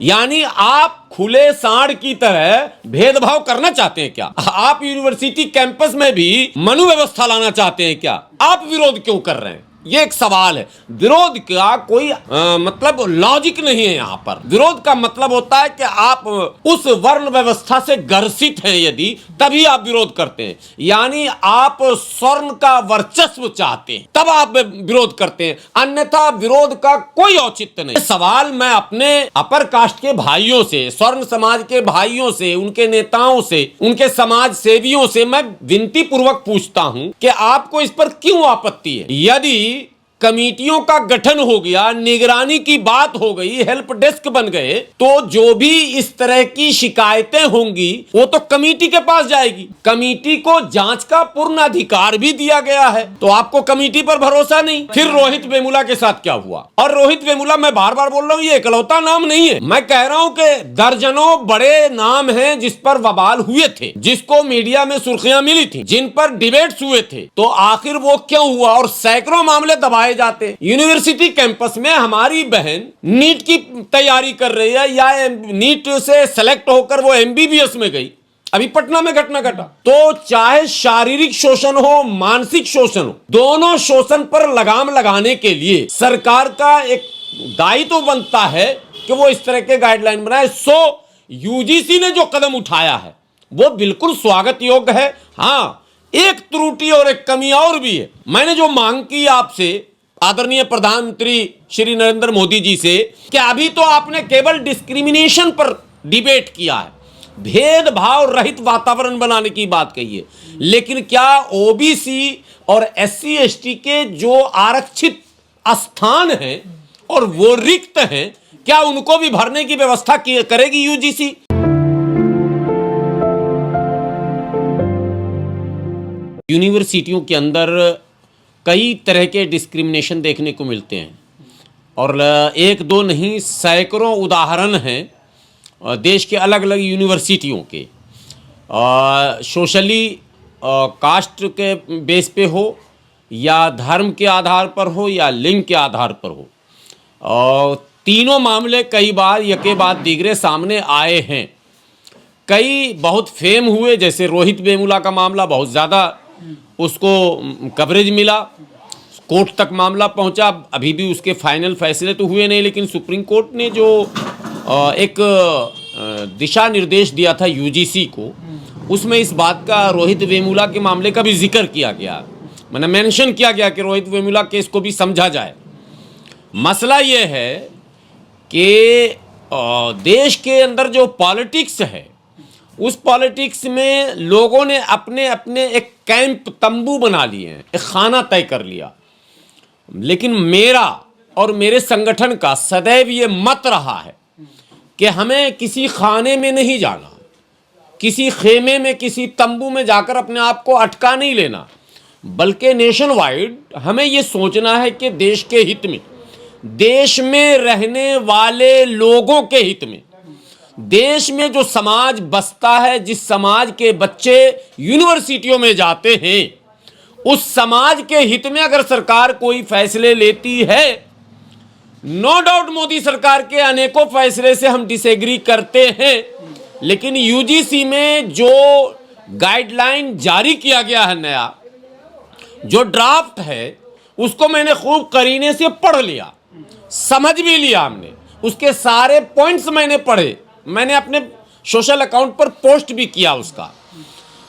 यानी आप खुले सांड की तरह भेदभाव करना चाहते हैं क्या? आप यूनिवर्सिटी कैंपस में भी मनु व्यवस्था लाना चाहते हैं क्या? आप विरोध क्यों कर रहे हैं? ये एक सवाल है। विरोध का कोई मतलब लॉजिक नहीं है यहाँ पर। विरोध का मतलब होता है कि आप उस वर्ण व्यवस्था से ग्रसित हैं, यदि तभी आप विरोध करते हैं। यानी आप स्वर्ण का वर्चस्व चाहते हैं तब आप विरोध करते हैं, अन्यथा विरोध का कोई औचित्य नहीं। सवाल मैं अपने अपर कास्ट के भाइयों से, स्वर्ण समाज के भाइयों से, उनके नेताओं से, उनके समाज सेवियों से मैं विनती पूर्वक पूछता हूं कि आपको इस पर क्यों आपत्ति है? यदि कमेटियों का गठन हो गया, निगरानी की बात हो गई, हेल्प डेस्क बन गए, तो जो भी इस तरह की शिकायतें होंगी वो तो कमेटी के पास जाएगी। कमेटी को जांच का पूर्ण अधिकार भी दिया गया है, तो आपको कमेटी पर भरोसा नहीं। फिर रोहित वेमुला के साथ क्या हुआ? और रोहित वेमुला, मैं बार बार बोल रहा हूं, ये इकलौता नाम नहीं है। मैं कह रहा हूं कि दर्जनों बड़े नाम हैं जिस पर बवाल हुए थे, जिसको मीडिया में सुर्खियां मिली थी, जिन पर डिबेट्स हुए थे, तो आखिर वो क्यों हुआ? और सैकड़ों मामले दबाए जाते। यूनिवर्सिटी कैंपस में हमारी बहन नीट की तैयारी कर रही है या नीट से सेलेक्ट होकर वो एमबीबीएस में गई, अभी पटना में घटना घटा। तो चाहे शारीरिक शोषण हो, मानसिक शोषण हो, दोनों शोषण पर लगाम लगाने के लिए सरकार का एक दायित्व बनता है कि वो इस तरह के गाइडलाइन बनाए। सो यूजीसी ने जो कदम उठाया है वो बिल्कुल स्वागत योग्य है। हाँ, एक त्रुटि और एक कमी और भी है। मैंने जो मांग की आपसे, आदरणीय प्रधानमंत्री श्री नरेंद्र मोदी जी से, कि अभी तो आपने केवल डिस्क्रिमिनेशन पर डिबेट किया है, भेदभाव रहित वातावरण बनाने की बात कही है, लेकिन क्या ओबीसी और एससी एसटी के जो आरक्षित स्थान हैं और वो रिक्त हैं, क्या उनको भी भरने की व्यवस्था करेगी यूजीसी? यूनिवर्सिटियों के अंदर कई तरह के डिस्क्रिमिनेशन देखने को मिलते हैं और एक दो नहीं, सैकड़ों उदाहरण हैं देश के अलग अलग यूनिवर्सिटियों के। सोशली कास्ट के बेस पे हो या धर्म के आधार पर हो या लिंग के आधार पर हो, तीनों मामले कई बार यके बाद दीगरे सामने आए हैं। कई बहुत फेम हुए, जैसे रोहित वेमुला का मामला बहुत ज़्यादा उसको कवरेज मिला, कोर्ट तक मामला पहुंचा। अभी भी उसके फाइनल फैसले तो हुए नहीं, लेकिन सुप्रीम कोर्ट ने जो एक दिशा निर्देश दिया था यूजीसी को, उसमें इस बात का, रोहित वेमुला के मामले का भी जिक्र किया गया, मैंने मेंशन किया गया कि रोहित वेमुला केस को भी समझा जाए। मसला ये है कि देश के अंदर जो पॉलिटिक्स है, उस पॉलिटिक्स में लोगों ने अपने अपने एक कैंप, तंबू बना लिए हैं, एक खाना तय कर लिया। लेकिन मेरा और मेरे संगठन का सदैव ये मत रहा है कि हमें किसी खाने में नहीं जाना, किसी खेमे में, किसी तंबू में जाकर अपने आप को अटका नहीं लेना, बल्कि नेशन वाइड हमें ये सोचना है कि देश के हित में, देश में रहने वाले लोगों के हित में, देश में जो समाज बसता है, जिस समाज के बच्चे यूनिवर्सिटियों में जाते हैं, उस समाज के हित में अगर सरकार कोई फैसले लेती है, नो डाउट मोदी सरकार के अनेकों फैसले से हम डिसएग्री करते हैं, लेकिन यूजीसी में जो गाइडलाइन जारी किया गया है, नया जो ड्राफ्ट है, उसको मैंने खूब करीने से पढ़ लिया, समझ भी लिया। हमने उसके सारे पॉइंट्स मैंने पढ़े, मैंने अपने सोशल अकाउंट पर पोस्ट भी किया उसका,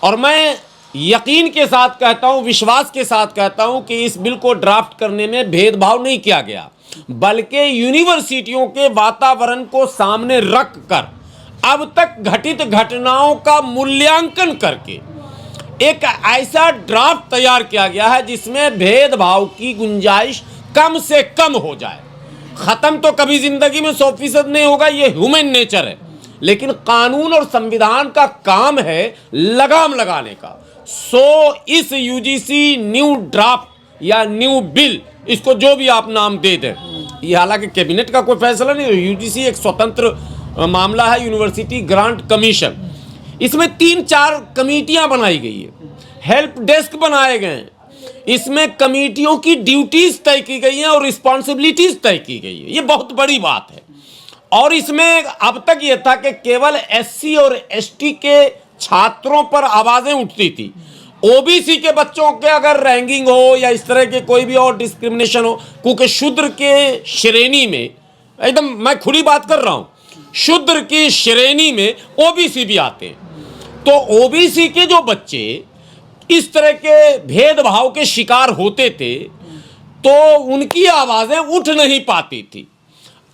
और मैं यकीन के साथ कहता हूं, विश्वास के साथ कहता हूं कि इस बिल को ड्राफ्ट करने में भेदभाव नहीं किया गया, बल्कि यूनिवर्सिटियों के वातावरण को सामने रख कर अब तक घटित घटनाओं का मूल्यांकन करके एक ऐसा ड्राफ्ट तैयार किया गया है जिसमें भेदभाव की गुंजाइश कम से कम हो जाए। खत्म तो कभी जिंदगी में 100% नहीं होगा, ये ह्यूमन नेचर है, लेकिन कानून और संविधान का काम है लगाम लगाने का। सो इस यूजीसी न्यू ड्राफ्ट या न्यू बिल, इसको जो भी आप नाम दे दें, ये हालांकि कैबिनेट का कोई फैसला नहीं है, यूजीसी एक स्वतंत्र मामला है, यूनिवर्सिटी ग्रांट कमीशन। इसमें 3-4 कमेटियां बनाई गई है, हेल्प डेस्क बनाए गए हैं, इसमें कमेटियों की ड्यूटीज तय की गई हैं और रिस्पॉन्सिबिलिटीज तय की गई है। ये बहुत बड़ी बात है और इसमें अब तक यह था कि केवल एससी और एसटी के छात्रों पर आवाजें उठती थी। ओबीसी के बच्चों के अगर रैंकिंग हो या इस तरह के कोई भी और डिस्क्रिमिनेशन हो, क्योंकि शूद्र के श्रेणी में, एकदम मैं खुली बात कर रहा हूं, शूद्र की श्रेणी में ओबीसी भी आते हैं। तो ओबीसी के जो बच्चे इस तरह के भेदभाव के शिकार होते थे तो उनकी आवाजें उठ नहीं पाती थी।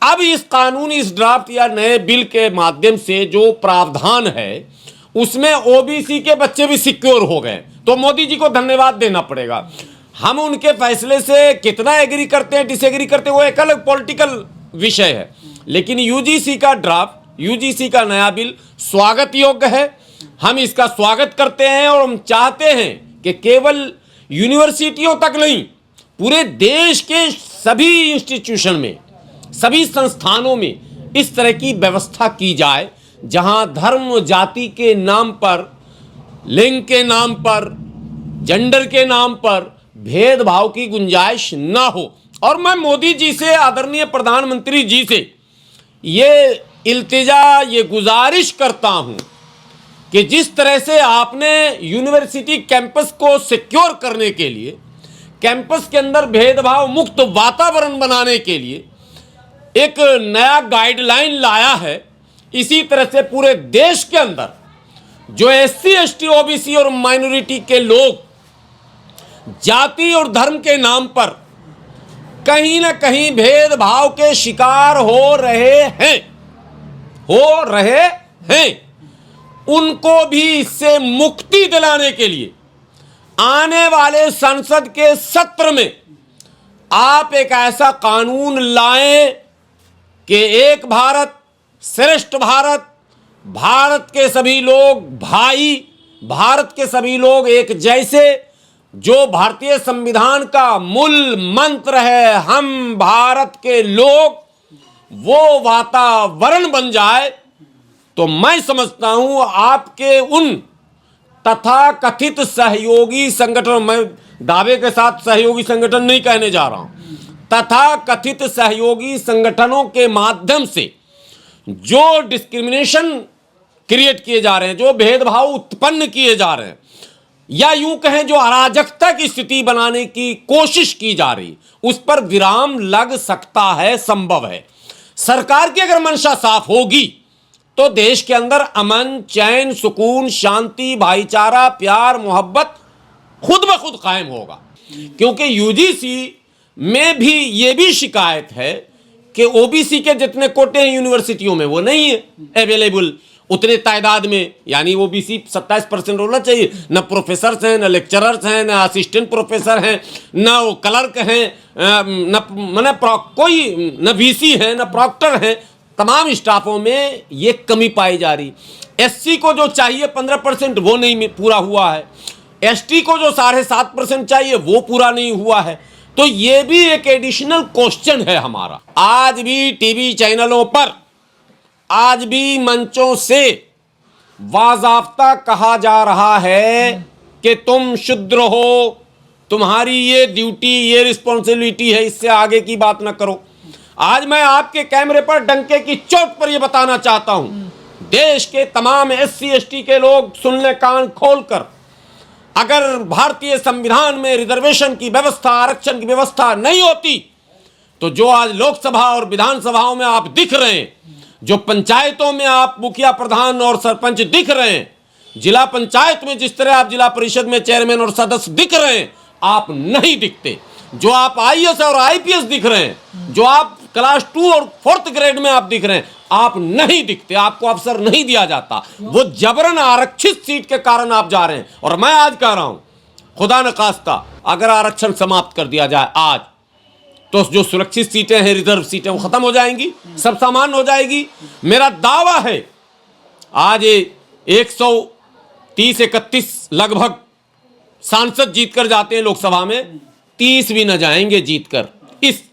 अब इस कानून, इस ड्राफ्ट या नए बिल के माध्यम से जो प्रावधान है उसमें ओबीसी के बच्चे भी सिक्योर हो गए। तो मोदी जी को धन्यवाद देना पड़ेगा। हम उनके फैसले से कितना एग्री करते हैं, डिसएग्री करते हैं, वो एक अलग पॉलिटिकल विषय है। लेकिन यूजीसी का ड्राफ्ट, यूजीसी का नया बिल स्वागत योग्य है। हम इसका स्वागत करते हैं और हम चाहते हैं कि केवल यूनिवर्सिटियों तक नहीं, पूरे देश के सभी इंस्टीट्यूशन में, सभी संस्थानों में इस तरह की व्यवस्था की जाए जहां धर्म जाति के नाम पर, लिंग के नाम पर, जेंडर के नाम पर भेदभाव की गुंजाइश ना हो। और मैं मोदी जी से, आदरणीय प्रधानमंत्री जी से ये इल्तिजा, ये गुजारिश करता हूं कि जिस तरह से आपने यूनिवर्सिटी कैंपस को सिक्योर करने के लिए, कैंपस के अंदर भेदभाव मुक्त वातावरण बनाने के लिए एक नया गाइडलाइन लाया है, इसी तरह से पूरे देश के अंदर जो एससी, एसटी, ओबीसी और माइनॉरिटी के लोग जाति और धर्म के नाम पर कहीं ना कहीं भेदभाव के शिकार हो रहे हैं, उनको भी इससे मुक्ति दिलाने के लिए आने वाले संसद के सत्र में आप एक ऐसा कानून लाएं कि एक भारत श्रेष्ठ भारत, भारत के सभी लोग भाई, भारत के सभी लोग एक जैसे, जो भारतीय संविधान का मूल मंत्र है, हम भारत के लोग, वो वातावरण बन जाए। तो मैं समझता हूं आपके उन तथा कथित सहयोगी संगठन, मैं दावे के साथ सहयोगी संगठन नहीं कहने जा रहा हूं, तथा कथित सहयोगी संगठनों के माध्यम से जो डिस्क्रिमिनेशन क्रिएट किए जा रहे हैं, जो भेदभाव उत्पन्न किए जा रहे हैं, या यूं कहें जो अराजकता की स्थिति बनाने की कोशिश की जा रही, उस पर विराम लग सकता है, संभव है। सरकार की अगर मंशा साफ होगी तो देश के अंदर अमन, चैन, सुकून, शांति, भाईचारा, प्यार, मोहब्बत खुद ब खुद कायम होगा। क्योंकि यूजीसी में भी ये भी शिकायत है कि ओबीसी के जितने कोटे हैं यूनिवर्सिटियों में वो नहीं है अवेलेबल उतने तादाद में, यानी ओबीसी 27% होना चाहिए। न प्रोफेसर हैं, न लेक्चरर्स हैं, न असिस्टेंट प्रोफेसर हैं, न वो क्लर्क हैं, न कोई, न वीसी हैं, न प्रॉक्टर हैं। तमाम स्टाफों में ये कमी पाई जा रही। एससी को जो चाहिए 15% वो नहीं पूरा हुआ है, एसटी को जो 7.5% चाहिए वो पूरा नहीं हुआ है। तो ये भी एक एडिशनल क्वेश्चन है हमारा। आज भी टीवी चैनलों पर, आज भी मंचों से वाज़ाफ्ता कहा जा रहा है कि तुम शूद्र हो, तुम्हारी ये ड्यूटी, ये रिस्पॉन्सिबिलिटी है, इससे आगे की बात ना करो। आज मैं आपके कैमरे पर डंके की चोट पर यह बताना चाहता हूं, देश के तमाम एससी एसटी के लोग सुन ले कान खोलकर, अगर भारतीय संविधान में रिजर्वेशन की व्यवस्था, आरक्षण की व्यवस्था नहीं होती तो जो आज लोकसभा और विधानसभाओं में आप दिख रहे हैं, जो पंचायतों में आप मुखिया, प्रधान और सरपंच दिख रहे हैं, जिला पंचायत में जिस तरह आप जिला परिषद में चेयरमैन और सदस्य दिख रहे हैं, आप नहीं दिखते। जो आप आईएएस और आईपीएस दिख रहे हैं, जो आप क्लास 2 और 4th ग्रेड में आप दिख रहे हैं, आप नहीं दिखते, आपको अवसर नहीं दिया जाता। वो जबरन आरक्षित सीट के कारण आप जा रहे हैं। और मैं आज कह रहा हूं, खुदा न खास्ता अगर आरक्षण समाप्त कर दिया जाए आज, तो जो सुरक्षित सीटें हैं, रिजर्व सीटें, वो खत्म हो जाएंगी, सब सामान्य हो जाएगी। मेरा दावा है आज 130-31 लगभग सांसद जीतकर जाते हैं लोकसभा में, 30 भी न जाएंगे जीतकर। इस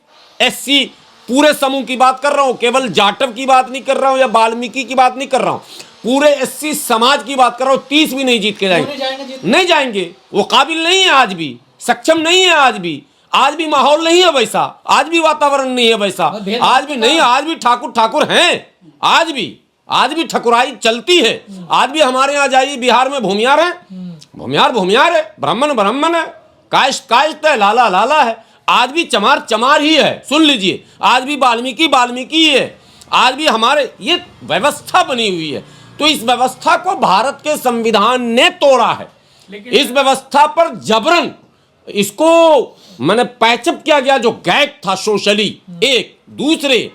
एससी पूरे समूह की बात कर रहा हूं, केवल जाटव की बात नहीं कर रहा हूं या वाल्मीकि की बात नहीं कर रहा हूं, पूरे एससी समाज की बात कर रहा हूं। 30 भी नहीं जीत के जाएंगे, नहीं जाएंगे। वो काबिल नहीं है आज भी, सक्षम नहीं है आज भी। आज भी माहौल नहीं है वैसा, आज भी वातावरण नहीं है वैसा, आज भी नहीं, आज भी ठाकुर ठाकुर हैं, आज भी ठकुराई चलती है। आज भी हमारे यहाँ जाइए बिहार में भूमियार है, भूमियार है, ब्राह्मण है, कायस्थ है, लाला लाला है, आज भी चमार ही है। सुन लीजिए, आज भी वाल्मीकि ही है, आज भी हमारे ये व्यवस्था बनी हुई है। तो इस व्यवस्था को भारत के संविधान ने तोड़ा है। इस व्यवस्था पर जबरन इसको मैंने पैचअप किया गया जो गैप था सोशली। एक दूसरे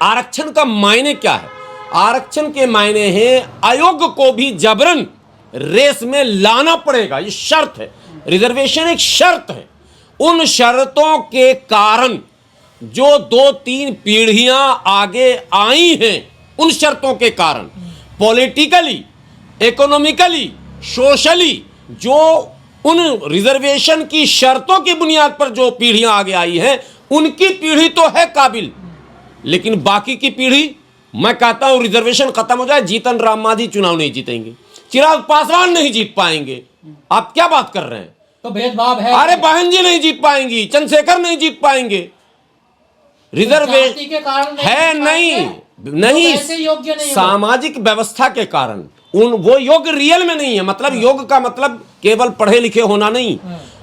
आरक्षण का मायने क्या है? आरक्षण के मायने हैं अयोग्य को भी जबरन रेस में लाना पड़ेगा, ये शर्त है। रिजर्वेशन एक शर्त है। उन शर्तों के कारण जो 2-3 पीढ़ियां आगे आई हैं, उन शर्तों के कारण पॉलिटिकली, इकोनॉमिकली, सोशली जो उन रिजर्वेशन की शर्तों की बुनियाद पर जो पीढ़ियां आगे आई हैं, उनकी पीढ़ी तो है काबिल, लेकिन बाकी की पीढ़ी, मैं कहता हूं रिजर्वेशन खत्म हो जाए, जीतन राम मांझी चुनाव नहीं जीतेंगे, चिराग पासवान नहीं जीत पाएंगे। आप क्या बात कर रहे हैं? तो भेदभाव है। अरे बहन जी नहीं जीत पाएंगी, चंद्रशेखर नहीं जीत पाएंगे। रिजर्वेशन के कारण है नहीं ऐसे योग्य नहीं, सामाजिक व्यवस्था के कारण वो योग्य रियल में नहीं है। मतलब योग का मतलब केवल पढ़े लिखे होना नहीं,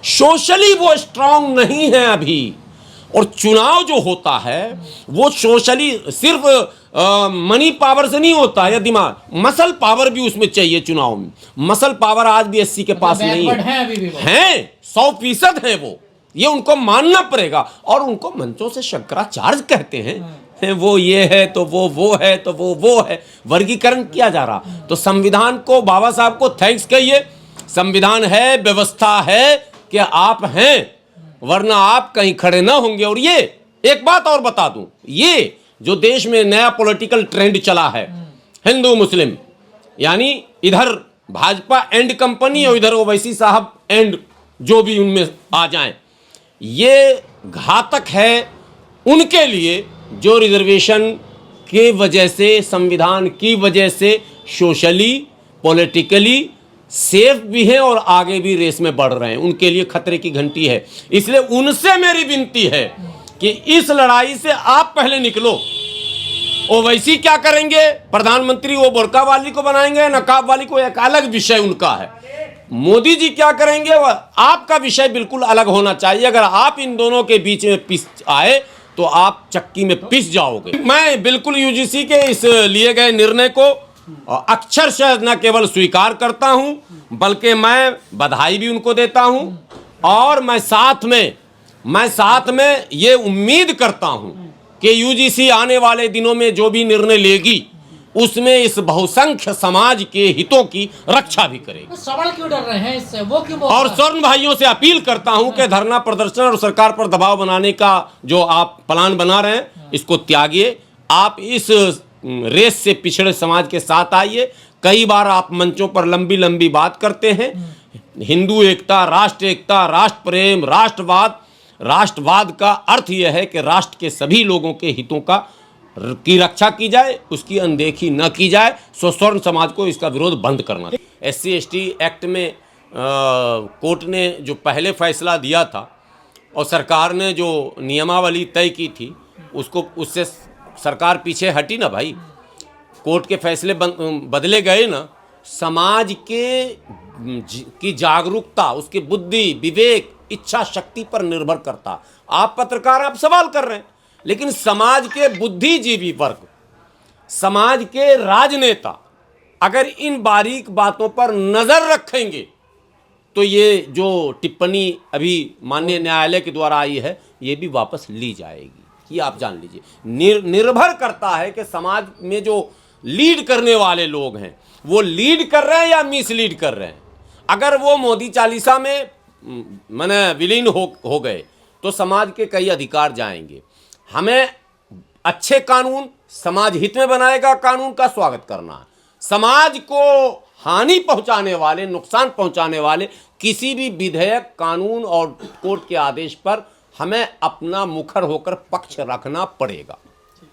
सोशली वो स्ट्रांग नहीं है अभी। और चुनाव जो होता है वो सोशली सिर्फ मनी पावर से नहीं होता है, या दिमाग, मसल पावर भी उसमें चाहिए। चुनाव में मसल पावर आज भी एससी के पास नहीं है, 100% है वो, ये उनको मानना पड़ेगा। और उनको मंचों से शंकराचार्य कहते हैं, वो ये है तो वो है तो वो है, वर्गीकरण किया जा रहा। तो संविधान को, बाबा साहब को थैंक्स कहिए। संविधान है, व्यवस्था है कि आप हैं, वरना आप कहीं खड़े ना होंगे। और ये एक बात और बता दूं, ये जो देश में नया पॉलिटिकल ट्रेंड चला है, हिंदू मुस्लिम, यानी इधर भाजपा एंड कंपनी और इधर ओवैसी साहब एंड जो भी उनमें आ जाएं, ये घातक है उनके लिए जो रिजर्वेशन के वजह से, संविधान की वजह से सोशली, पॉलिटिकली सेफ भी हैं और आगे भी रेस में बढ़ रहे हैं। उनके लिए खतरे की घंटी है। इसलिए उनसे मेरी विनती है कि इस लड़ाई से आप पहले निकलो। ओवैसी क्या करेंगे? प्रधानमंत्री वो बुर्का वाली को बनाएंगे, नकाब वाली को, एक अलग विषय उनका है। मोदी जी क्या करेंगे, वह आपका विषय बिल्कुल अलग होना चाहिए। अगर आप इन दोनों के बीच में पिस आए तो आप चक्की में पिस जाओगे। मैं बिल्कुल यूजीसी के इस लिए गए निर्णय को अक्षरशः न केवल स्वीकार करता हूं, बल्कि मैं बधाई भी उनको देता हूं। और मैं साथ में ये उम्मीद करता हूं कि यूजीसी आने वाले दिनों में जो भी निर्णय लेगी उसमें इस बहुसंख्य समाज के हितों की रक्षा भी करेगी। तो सवाल क्यों डर रहे हैं इससे? वो क्यों? और स्वर्ण भाइयों से अपील करता हूं कि धरना प्रदर्शन और सरकार पर दबाव बनाने का जो आप प्लान बना रहे हैं, इसको त्यागिए। आप इस रेस से पिछड़े समाज के साथ आइए। कई बार आप मंचों पर लंबी लंबी बात करते हैं, हिंदू एकता, राष्ट्र प्रेम, राष्ट्रवाद का अर्थ यह है कि राष्ट्र के सभी लोगों के हितों की रक्षा की जाए, उसकी अनदेखी न की जाए। स्वर्ण समाज को इसका विरोध बंद करना। SC/ST एक्ट में कोर्ट ने जो पहले फैसला दिया था और सरकार ने जो नियमावली तय की थी, उससे सरकार पीछे हटी ना भाई। कोर्ट के फैसले बदले गए ना। समाज की जागरूकता, उसकी बुद्धि, विवेक, इच्छा शक्ति पर निर्भर करता। आप पत्रकार, आप सवाल कर रहे हैं, लेकिन समाज के बुद्धिजीवी वर्ग, समाज के राजनेता अगर इन बारीक बातों पर नजर रखेंगे तो ये जो टिप्पणी अभी माननीय न्यायालय के द्वारा आई है, ये भी वापस ली जाएगी। ये आप जान लीजिए। निर्भर करता है कि समाज में जो लीड करने वाले लोग हैं वो लीड कर रहे हैं या मिसलीड कर रहे हैं। अगर वो मोदी चालीसा में माने विलीन हो गए तो समाज के कई अधिकार जाएंगे। हमें अच्छे कानून, समाज हित में बनाएगा कानून का स्वागत करना है। समाज को हानि पहुंचाने वाले, नुकसान पहुंचाने वाले किसी भी विधेयक, कानून और कोर्ट के आदेश पर हमें अपना मुखर होकर पक्ष रखना पड़ेगा।